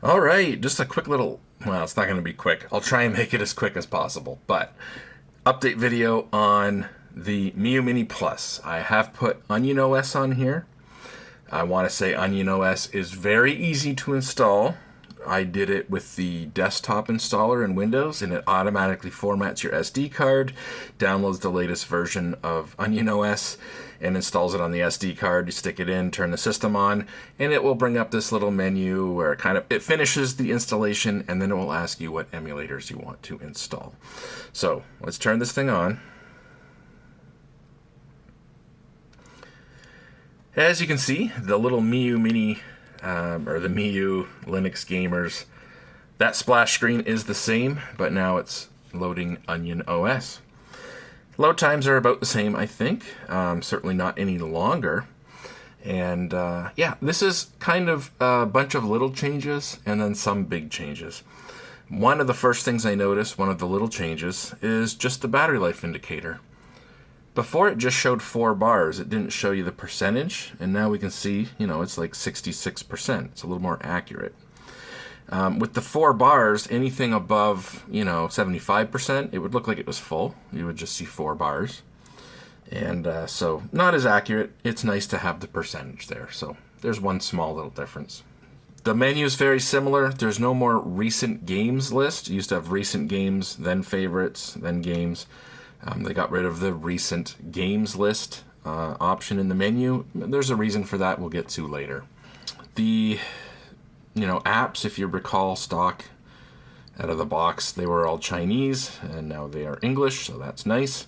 All right, just a quick little, well, it's not going to be quick. I'll try and make it as quick as possible, but update video on the Miyoo Mini Plus. I have put Onion OS on here. I want to say Onion OS is very easy to install. I did it with the desktop installer in Windows, and it automatically formats your SD card, downloads the latest version of Onion OS, and installs it on the SD card. You stick it in, turn the system on, and it will bring up this little menu where it finishes the installation, and then it will ask you what emulators you want to install. So let's turn this thing on. As you can see, the little Miyoo Mini, or the Miyoo Linux Gamers, that splash screen is the same, but now it's loading Onion OS. Load times are about the same, I think. Certainly not any longer. And yeah, this is kind of a bunch of little changes and then some big changes. One of the first things I noticed, one of the little changes, is just the battery life indicator. Before it just showed 4 bars, it didn't show you the percentage, and now we can see, it's like 66%. It's a little more accurate. With the 4 bars, anything above, 75%, it would look like it was full. You would just see 4 bars. And so, not as accurate. It's nice to have the percentage there. So, there's one small little difference. The menu is very similar. There's no more recent games list. You used to have recent games, then favorites, then games. They got rid of the recent games list option in the menu. There's a reason for that we'll get to later. The apps, if you recall, stock out of the box, they were all Chinese, and now they are English, so that's nice.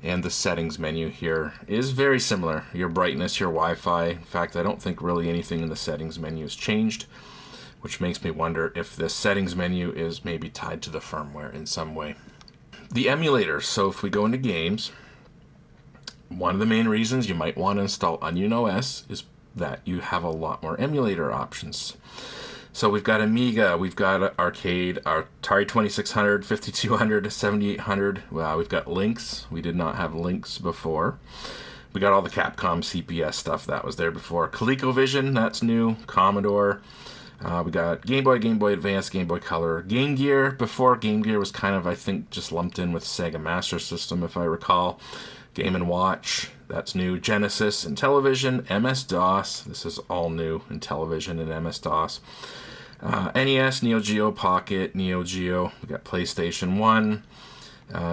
And the settings menu here is very similar. Your brightness, your Wi-Fi. In fact, I don't think really anything in the settings menu has changed, which makes me wonder if the settings menu is maybe tied to the firmware in some way. The emulators. So if we go into games, one of the main reasons you might want to install Onion OS is that you have a lot more emulator options. So we've got Amiga, we've got Arcade, our Atari 2600, 5200, 7800. We've got Lynx. We did not have Lynx before. We got all the Capcom CPS stuff that was there before. ColecoVision, that's new. Commodore. We got Game Boy, Game Boy Advance, Game Boy Color, Game Gear. Before, Game Gear was kind of, I think, just lumped in with Sega Master System, if I recall. Game & Watch, that's new. Genesis and Television, MS-DOS. This is all new in television and MS-DOS. NES, Neo Geo Pocket, Neo Geo. We got PlayStation 1.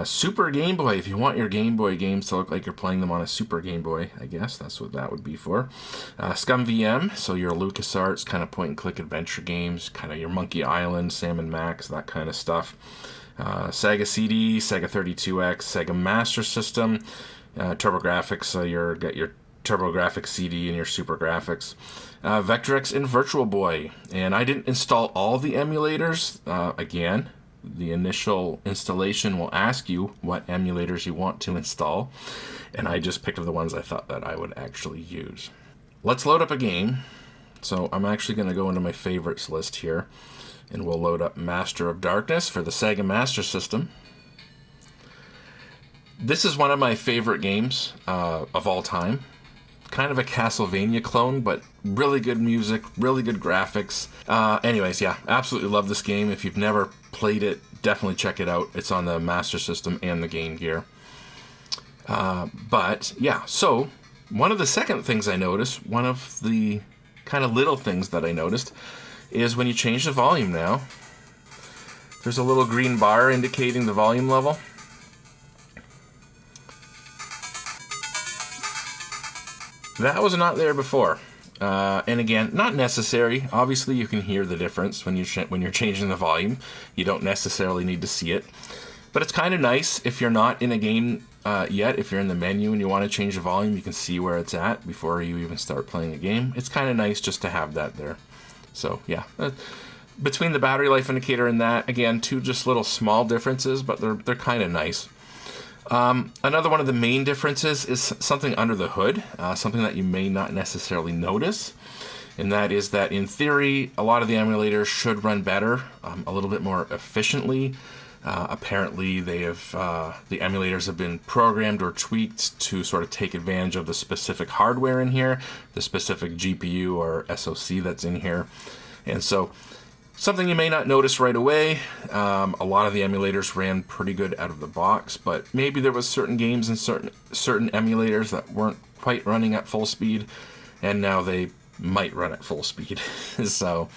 Super Game Boy, if you want your Game Boy games to look like you're playing them on a Super Game Boy, I guess that's what that would be for. Scum VM, so your LucasArts kind of point-and-click adventure games, kind of your Monkey Island, Sam & Max, that kind of stuff. Sega CD, Sega 32X, Sega Master System, TurboGrafx, so you got your TurboGrafx CD and your Super Graphics. Vectrex and Virtual Boy, and I didn't install all the emulators, again. The initial installation will ask you what emulators you want to install, and I just picked up the ones I thought that I would actually use. Let's load up a game. So I'm actually going to go into my favorites list here, and we'll load up Master of Darkness for the Sega Master System. This is one of my favorite games of all time. Kind of a Castlevania clone, but really good music, really good graphics. Anyways, yeah, absolutely love this game. If you've never played it, definitely check it out. It's on the Master System and the Game Gear. But yeah, so one of the second things I noticed, one of the kind of little things that I noticed, is when you change the volume now, there's a little green bar indicating the volume level. That was not there before. And again, not necessary. Obviously, you can hear the difference when you're changing the volume. You don't necessarily need to see it. But it's kind of nice if you're not in a game yet. If you're in the menu and you want to change the volume, you can see where it's at before you even start playing a game. It's kind of nice just to have that there. So, yeah. Between the battery life indicator and that, again, two just little small differences, but they're kind of nice. Another one of the main differences is something under the hood, something that you may not necessarily notice, and that is that in theory, a lot of the emulators should run better, a little bit more efficiently. Apparently, the emulators have been programmed or tweaked to sort of take advantage of the specific hardware in here, the specific GPU or SoC that's in here, and so Something you may not notice right away, a lot of the emulators ran pretty good out of the box, but maybe there was certain games and certain emulators that weren't quite running at full speed, and now they might run at full speed. So,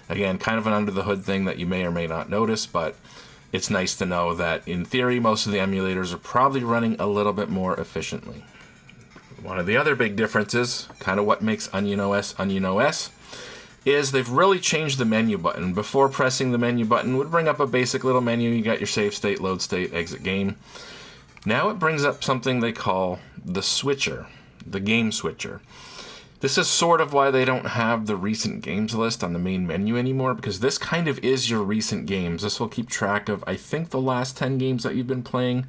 again, kind of an under-the-hood thing that you may or may not notice, but it's nice to know that, in theory, most of the emulators are probably running a little bit more efficiently. One of the other big differences, kind of what makes Onion OS, is they've really changed the menu button. Before, pressing the menu button would bring up a basic little menu. You got your save state, load state, exit game. Now it brings up something they call the switcher, the game switcher. This is sort of why they don't have the recent games list on the main menu anymore, because this kind of is your recent games. This will keep track of, I think, the last 10 games that you've been playing.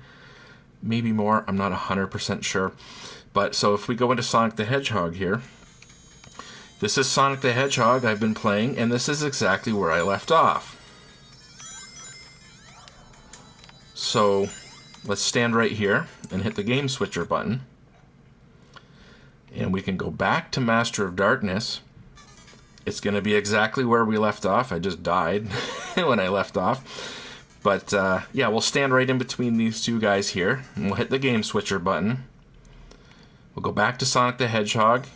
Maybe more, I'm not 100% sure. But so if we go into Sonic the Hedgehog here, this is Sonic the Hedgehog I've been playing, and this is exactly where I left off. So let's stand right here and hit the game switcher button. And we can go back to Master of Darkness. It's going to be exactly where we left off. I just died when I left off. But yeah, we'll stand right in between these two guys here, and we'll hit the game switcher button. We'll go back to Sonic the Hedgehog.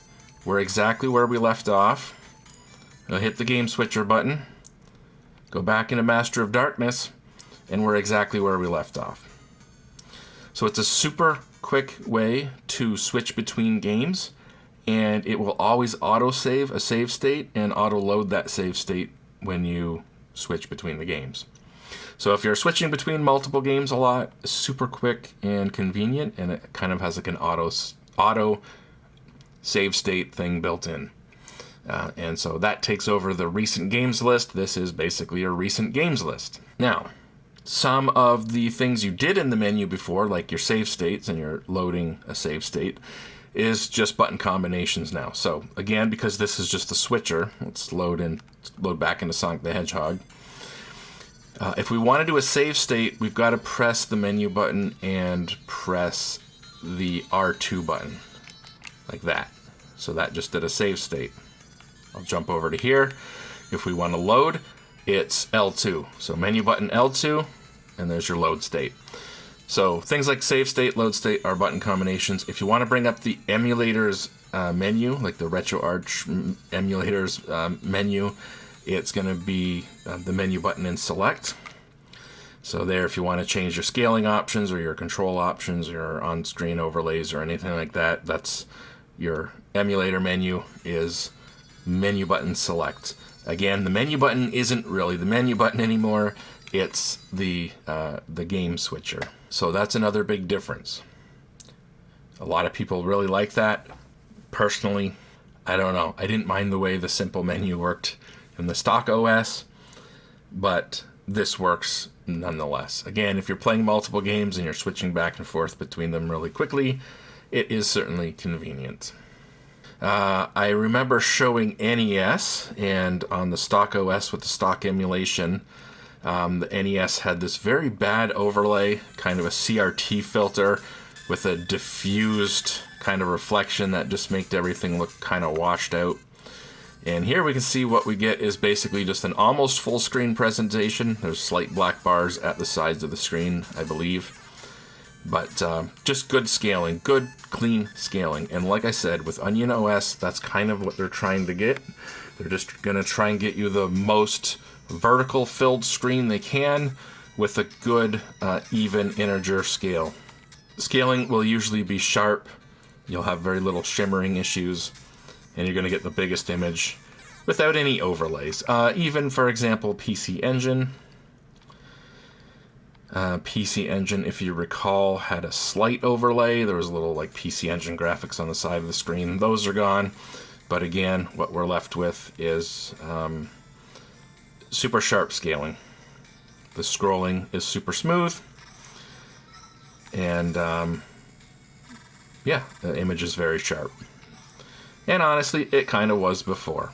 We're exactly where we left off. We'll hit the game switcher button. Go back into Master of Darkness, and we're exactly where we left off. So it's a super quick way to switch between games, and it will always auto-save a save state and auto-load that save state when you switch between the games. So if you're switching between multiple games a lot, super quick and convenient, and it kind of has like an auto save state thing built in. And so that takes over the recent games list. This is basically a recent games list. Now, some of the things you did in the menu before, like your save states and you're loading a save state, is just button combinations now. So again, because this is just a switcher, let's load back into Sonic the Hedgehog. If we want to do a save state, we've got to press the menu button and press the R2 button, like that. So that just did a save state. I'll jump over to here. If we want to load, it's L2. So menu button L2, and there's your load state. So things like save state, load state are button combinations. If you want to bring up the emulators menu, like the RetroArch emulators menu, it's going to be the menu button in select. So there, if you want to change your scaling options or your control options, your on-screen overlays or anything like that, that's your emulator menu, is menu button select. Again, the menu button isn't really the menu button anymore. It's the game switcher. So that's another big difference. A lot of people really like that. Personally, I don't know. I didn't mind the way the simple menu worked in the stock OS, but this works nonetheless. Again, if you're playing multiple games and you're switching back and forth between them really quickly, it is certainly convenient. I remember showing NES, and on the stock OS with the stock emulation, the NES had this very bad overlay, kind of a CRT filter with a diffused kind of reflection that just made everything look kind of washed out. And here we can see what we get is basically just an almost full screen presentation. There's slight black bars at the sides of the screen, I believe. But just good scaling, good clean scaling. And like I said, with Onion OS, that's kind of what they're trying to get. They're just going to try and get you the most vertical filled screen they can with a good even integer scale. Scaling will usually be sharp. You'll have very little shimmering issues, and you're going to get the biggest image without any overlays. Even, for example, PC Engine. PC Engine, if you recall, had a slight overlay. There was a little like PC Engine graphics on the side of the screen. Those are gone. But again, what we're left with is super sharp scaling. The scrolling is super smooth. And yeah, the image is very sharp. And honestly, it kind of was before.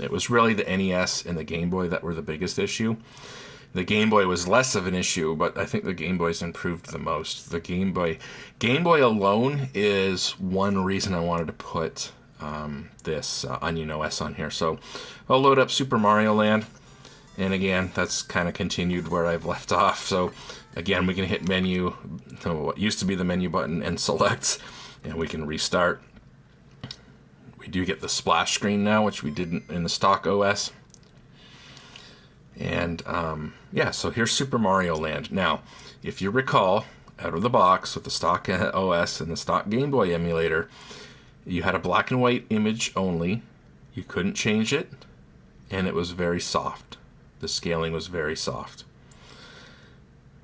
It was really the NES and the Game Boy that were the biggest issue. The Game Boy was less of an issue, but I think the Game Boy's improved the most. The Game Boy alone is one reason I wanted to put this Onion OS on here. So I'll load up Super Mario Land. And again, that's kind of continued where I've left off. So again, we can hit menu, what used to be the menu button, and select, and we can restart. We do get the splash screen now, which we didn't in the stock OS. And yeah, so here's Super Mario Land. Now, if you recall, out of the box with the stock OS and the stock Game Boy emulator, you had a black and white image only. You couldn't change it, and it was very soft. The scaling was very soft.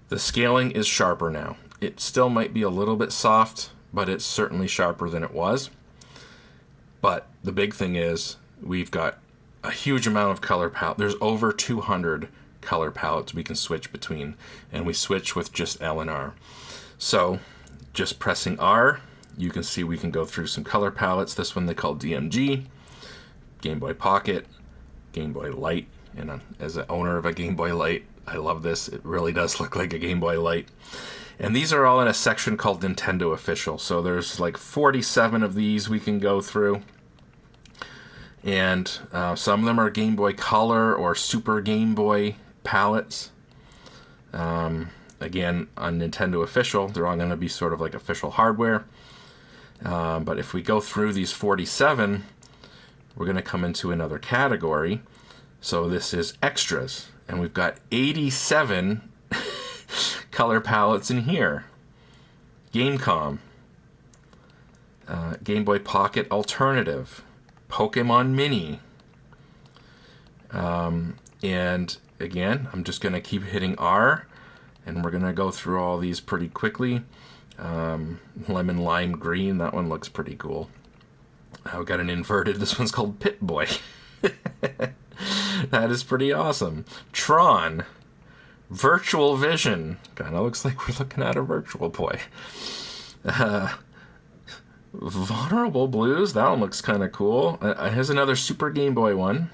The scaling is sharper now. It still might be a little bit soft, but it's certainly sharper than it was. But the big thing is we've got a huge amount of color palette. There's over 200 color palettes we can switch between, and we switch with just L and R. So just pressing R, you can see we can go through some color palettes. This one they call DMG, Game Boy Pocket, Game Boy Light. And as an owner of a Game Boy Light, I love this. It really does look like a Game Boy Light. And these are all in a section called Nintendo Official. So there's like 47 of these we can go through. And some of them are Game Boy Color or Super Game Boy palettes. Again, on Nintendo Official, they're all going to be sort of like official hardware. But if we go through these 47, we're going to come into another category. So this is extras, and we've got 87 color palettes in here. Gamecom, Game Boy Pocket Alternative, Pokemon Mini. And again, I'm just going to keep hitting R, and we're going to go through all these pretty quickly. Lemon Lime Green, that one looks pretty cool. I've got an inverted, this one's called Pit Boy. That is pretty awesome. Tron, Virtual Vision. Kind of looks like we're looking at a Virtual Boy. Vulnerable Blues, that one looks kind of cool. Here's another Super Game Boy one.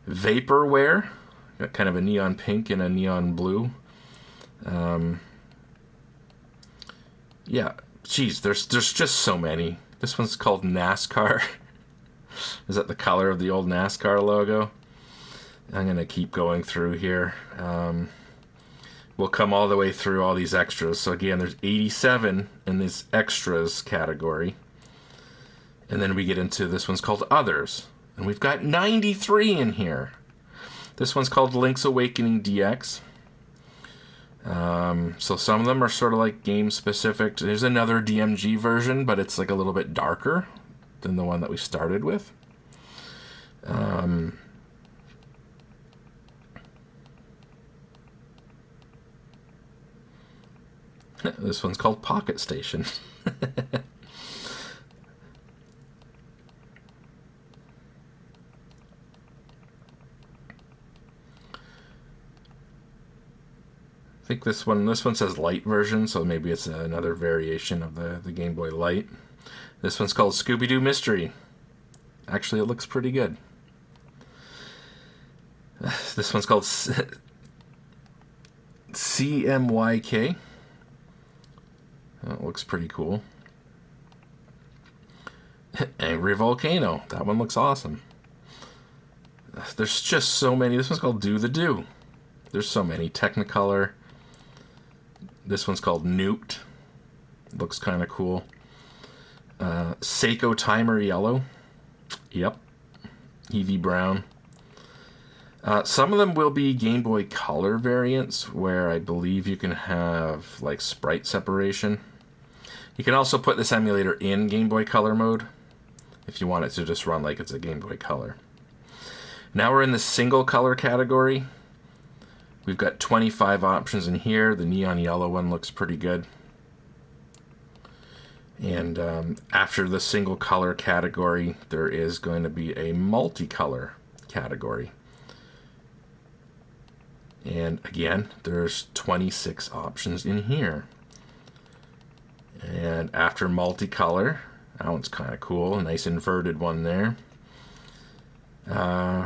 Vaporware, got kind of a neon pink and a neon blue. Yeah, geez, there's just so many. This one's called NASCAR. Is that the color of the old NASCAR logo? I'm going to keep going through here. We'll come all the way through all these extras. So again, there's 87 in this extras category. And then we get into this one's called Others. And we've got 93 in here. This one's called Link's Awakening DX. So some of them are sort of like game specific. There's another DMG version, but it's like a little bit darker than the one that we started with. This one's called Pocket Station. I think this one says light version, so maybe it's another variation of the Game Boy Light. This one's called Scooby-Doo Mystery. Actually, it looks pretty good. This one's called CMYK. That looks pretty cool. Angry Volcano. That one looks awesome. There's just so many. This one's called Do the Do. There's so many. Technicolor. This one's called Nuked. Looks kind of cool. Seiko Timer Yellow. Yep. Eevee Brown. Some of them will be Game Boy Color variants, where I believe you can have like sprite separation. You can also put this emulator in Game Boy Color mode if you want it to just run like it's a Game Boy Color. Now we're in the single color category. We've got 25 options in here. The neon yellow one looks pretty good. And after the single color category, there is going to be a multicolor category. And again, there's 26 options in here. And after multicolor, that one's kind of cool. A nice inverted one there.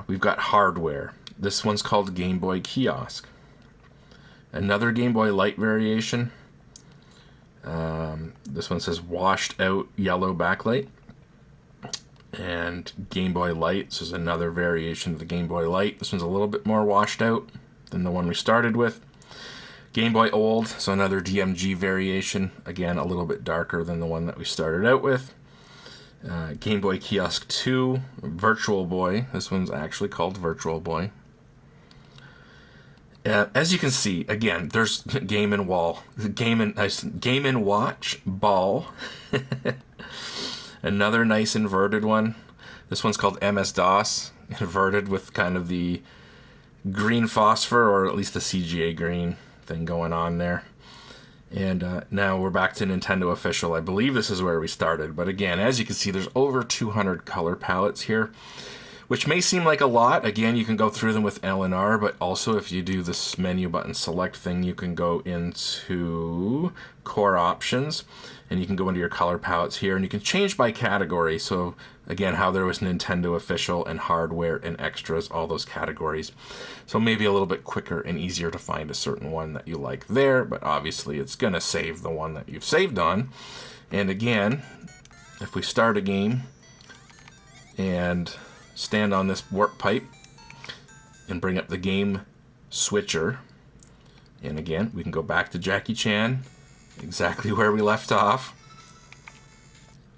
We've got hardware. This one's called Game Boy Kiosk. Another Game Boy Light variation. This one says washed out yellow backlight. And Game Boy Light. This is another variation of the Game Boy Light. This one's a little bit more washed out than the one we started with. Game Boy Old, so another DMG variation. Again, a little bit darker than the one that we started out with. Game Boy Kiosk 2, Virtual Boy. This one's actually called Virtual Boy. As you can see, again, there's Game and Watch Ball. Another nice inverted one. This one's called MS-DOS, inverted with kind of the green phosphor, or at least the CGA green thing going on there. And now we're back to Nintendo Official. I believe this is where we started. But again, as you can see, there's over 200 color palettes here, which may seem like a lot. Again, you can go through them with L and R, but also if you do this menu button select thing, you can go into core options, and you can go into your color palettes here, and you can change by category. So again, how there was Nintendo Official and hardware and extras, all those categories. So maybe a little bit quicker and easier to find a certain one that you like there, but obviously it's going to save the one that you've saved on. And again, if we start a game and stand on this warp pipe and bring up the game switcher, and again, we can go back to Jackie Chan, exactly where we left off,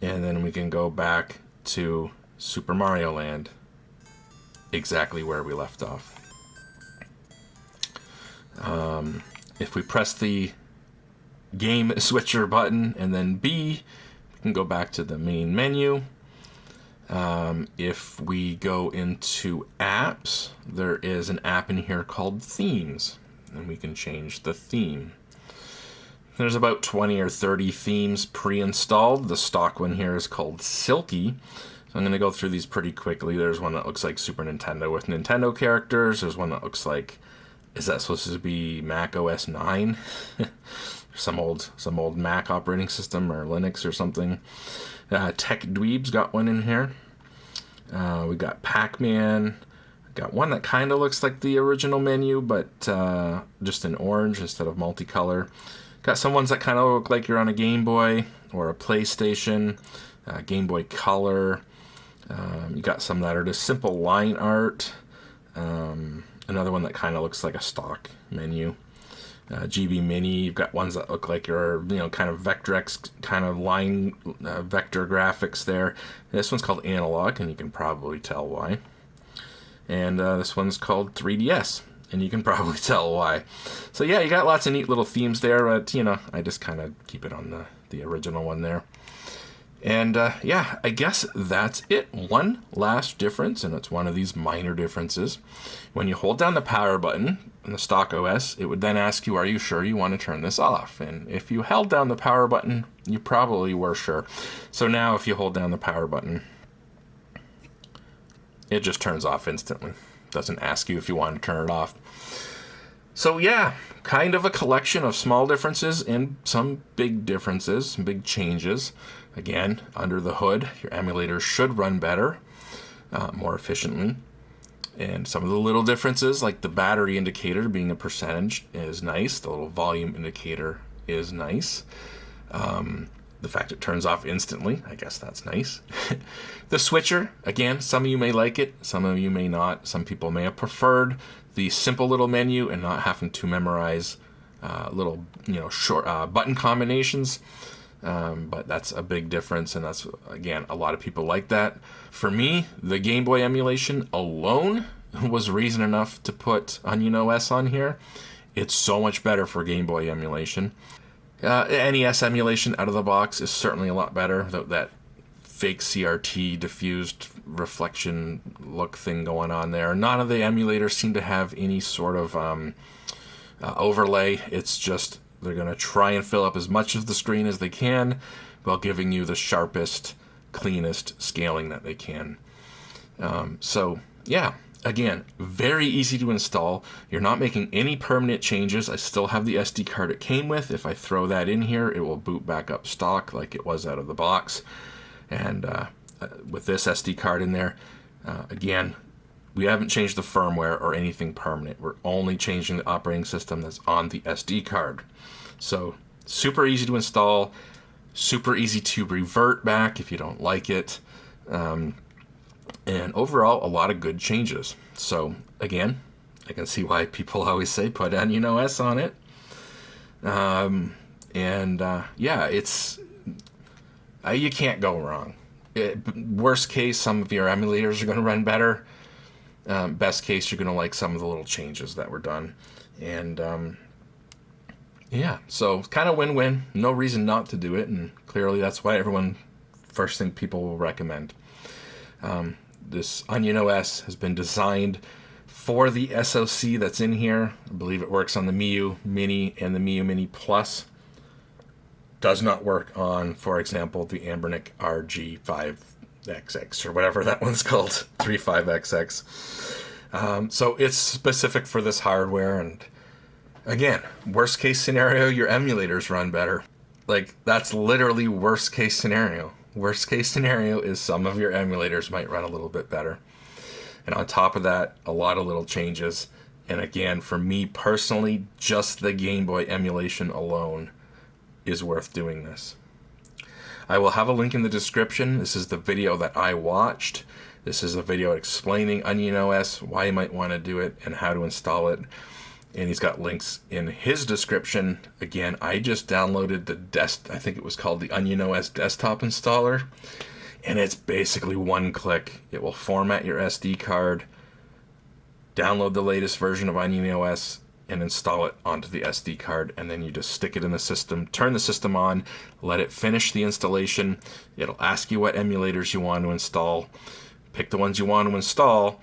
and then we can go back to Super Mario Land, exactly where we left off. If we press the game switcher button and then B, we can go back to the main menu. If we go into apps, there is an app in here called Themes, and we can change the theme. There's about 20 or 30 themes pre-installed. The stock one here is called Silky. So I'm going to go through these pretty quickly. There's one that looks like Super Nintendo with Nintendo characters. There's one that looks like, is that supposed to be Mac OS 9? some old Mac operating system or Linux or something. Tech Dweeb's got one in here. We got Pac-Man. Got one that kind of looks like the original menu, but just in orange instead of multicolor. Got some ones that kind of look like you're on a Game Boy or a PlayStation, Game Boy Color. You got some that are just simple line art. Another one that kind of looks like a stock menu. GB Mini. You've got ones that look like you're, kind of Vectrex kind of line vector graphics there. This one's called Analog, and you can probably tell why. And this one's called 3DS, and you can probably tell why. So yeah, you got lots of neat little themes there, but I just kind of keep it on the original one there. And yeah, I guess that's it. One last difference, and it's one of these minor differences. When you hold down the power button in the stock OS, it would then ask you, are you sure you want to turn this off? And if you held down the power button, you probably were sure. So now if you hold down the power button, it just turns off instantly. Doesn't ask you if you want to turn it off. So yeah, kind of a collection of small differences and some big differences, some big changes. Again, under the hood, your emulator should run better, more efficiently. And some of the little differences, like the battery indicator being a percentage, is nice. The little volume indicator is nice. The fact it turns off instantly, I guess that's nice. The switcher, again, some of you may like it, some of you may not. Some people may have preferred the simple little menu and not having to memorize little, short button combinations. But that's a big difference, and that's, again, a lot of people like that. For me, the Game Boy emulation alone was reason enough to put Onion OS on here. It's so much better for Game Boy emulation. NES emulation out of the box is certainly a lot better. That fake CRT diffused reflection look thing going on there. None of the emulators seem to have any sort of overlay. It's just they're going to try and fill up as much of the screen as they can while giving you the sharpest, cleanest scaling that they can. So, yeah, again, very easy to install. You're not making any permanent changes. I still have the SD card it came with. If I throw that in here, it will boot back up stock like it was out of the box. And with this SD card in there, again, we haven't changed the firmware or anything permanent. We're only changing the operating system that's on the SD card. So super easy to install, super easy to revert back if you don't like it. And overall, a lot of good changes. So again, I can see why people always say put Onion OS on it. Yeah, it's you can't go wrong. Worst case, some of your emulators are going to run better. Best case, you're going to like some of the little changes that were done. And yeah, so kind of win-win. No reason not to do it, and clearly that's why first thing people will recommend. This Onion OS has been designed for the SoC that's in here. I believe it works on the Miyoo Mini and the Miyoo Mini Plus. Does not work on, for example, the Anbernic RG5XX or whatever that one's called, 35XX. So it's specific for this hardware, and again, worst case scenario, your emulators run better. Like, that's literally worst case scenario. Worst case scenario is some of your emulators might run a little bit better. And on top of that, a lot of little changes. And again, for me personally, just the Game Boy emulation alone is worth doing this. I will have a link in the description. This is the video that I watched. This is a video explaining Onion OS, why you might want to do it, and how to install it. And he's got links in his description. Again, I just downloaded I think it was called the Onion OS desktop installer. And it's basically one click. It will format your SD card, download the latest version of Onion OS, and install it onto the SD card. And then you just stick it in the system, turn the system on, let it finish the installation. It'll ask you what emulators you want to install. Pick the ones you want to install.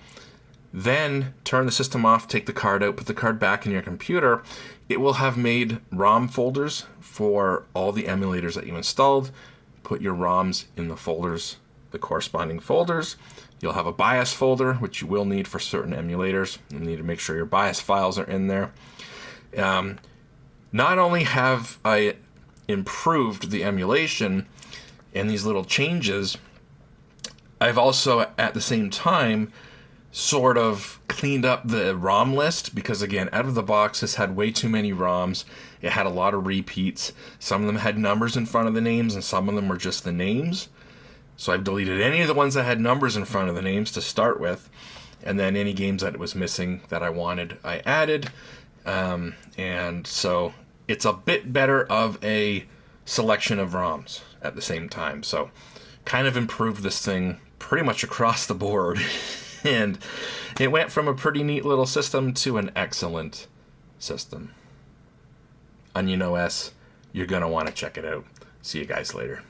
Then turn the system off, take the card out, put the card back in your computer. It will have made ROM folders for all the emulators that you installed. Put your ROMs in the folders, the corresponding folders. You'll have a BIOS folder, which you will need for certain emulators. You need to make sure your BIOS files are in there. Not only have I improved the emulation and these little changes, I've also at the same time sort of cleaned up the ROM list, because again, out of the box, this had way too many ROMs. It had a lot of repeats. Some of them had numbers in front of the names, and some of them were just the names. So I've deleted any of the ones that had numbers in front of the names to start with, and then any games that it was missing that I wanted, I added. And so it's a bit better of a selection of ROMs at the same time. So kind of improved this thing pretty much across the board. And it went from a pretty neat little system to an excellent system. Onion OS, you're going to want to check it out. See you guys later.